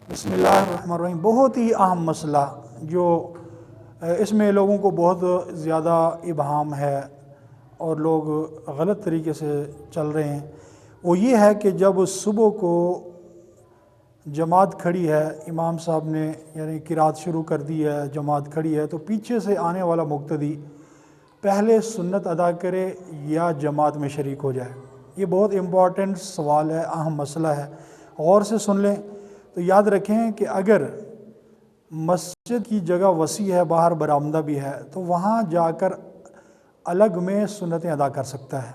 بسم اللہ الرحمن الرحیم۔ بہت ہی اہم مسئلہ جو اس میں لوگوں کو بہت زیادہ ابہام ہے اور لوگ غلط طریقے سے چل رہے ہیں، وہ یہ ہے کہ جب صبح کو جماعت کھڑی ہے، امام صاحب نے یعنی قرات شروع کر دی ہے، جماعت کھڑی ہے، تو پیچھے سے آنے والا مقتدی پہلے سنت ادا کرے یا جماعت میں شریک ہو جائے۔ یہ بہت امپورٹنٹ سوال ہے، اہم مسئلہ ہے، غور سے سن لیں تو یاد رکھیں کہ اگر مسجد کی جگہ وسیع ہے، باہر برآمدہ بھی ہے، تو وہاں جا کر الگ میں سنتیں ادا کر سکتا ہے،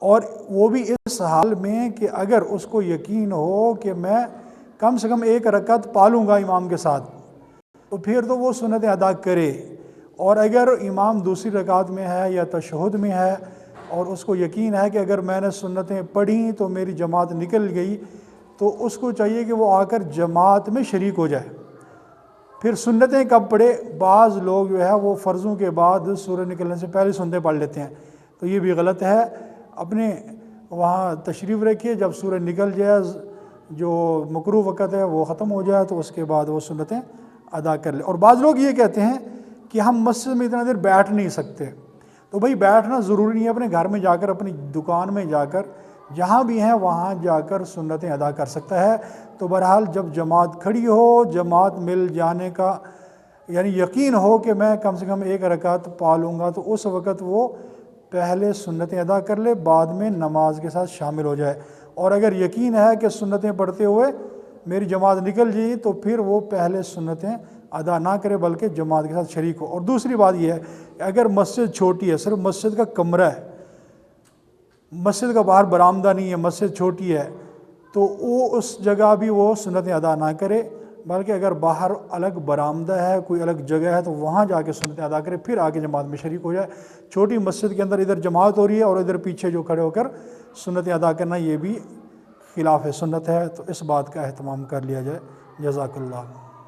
اور وہ بھی اس حال میں کہ اگر اس کو یقین ہو کہ میں کم سے کم ایک رکعت پالوں گا امام کے ساتھ، تو پھر تو وہ سنتیں ادا کرے۔ اور اگر امام دوسری رکعت میں ہے یا تشہد میں ہے اور اس کو یقین ہے کہ اگر میں نے سنتیں پڑھیں تو میری جماعت نکل گئی، تو اس کو چاہیے کہ وہ آ کر جماعت میں شریک ہو جائے۔ پھر سنتیں کب پڑھے؟ بعض لوگ جو ہے وہ فرضوں کے بعد سورج نکلنے سے پہلے سنتیں پڑھ لیتے ہیں، تو یہ بھی غلط ہے۔ اپنے وہاں تشریف رکھیے، جب سورج نکل جائے، جو مکروہ وقت ہے وہ ختم ہو جائے، تو اس کے بعد وہ سنتیں ادا کر لیں۔ اور بعض لوگ یہ کہتے ہیں کہ ہم مسجد میں اتنا دیر بیٹھ نہیں سکتے، تو بھائی بیٹھنا ضروری نہیں ہے، اپنے گھر میں جا کر، اپنی دکان میں جا کر، جہاں بھی ہیں وہاں جا کر سنتیں ادا کر سکتا ہے۔ تو بہرحال جب جماعت کھڑی ہو، جماعت مل جانے کا یعنی یقین ہو کہ میں کم سے کم ایک رکعت پالوں گا، تو اس وقت وہ پہلے سنتیں ادا کر لے، بعد میں نماز کے ساتھ شامل ہو جائے۔ اور اگر یقین ہے کہ سنتیں پڑھتے ہوئے میری جماعت نکل جائے، تو پھر وہ پہلے سنتیں ادا نہ کرے بلکہ جماعت کے ساتھ شریک ہو۔ اور دوسری بات یہ ہے کہ اگر مسجد چھوٹی ہے، صرف مسجد کا کمرہ ہے، مسجد کا باہر برآمدہ نہیں ہے، مسجد چھوٹی ہے، تو وہ اس جگہ بھی وہ سنتیں ادا نہ کرے، بلکہ اگر باہر الگ برآمدہ ہے، کوئی الگ جگہ ہے، تو وہاں جا کے سنتیں ادا کرے، پھر آگے جماعت میں شریک ہو جائے۔ چھوٹی مسجد کے اندر ادھر جماعت ہو رہی ہے اور ادھر پیچھے جو کھڑے ہو کر سنتیں ادا کرنا، یہ بھی خلاف سنت ہے، تو اس بات کا اہتمام کر لیا جائے۔ جزاک اللہ۔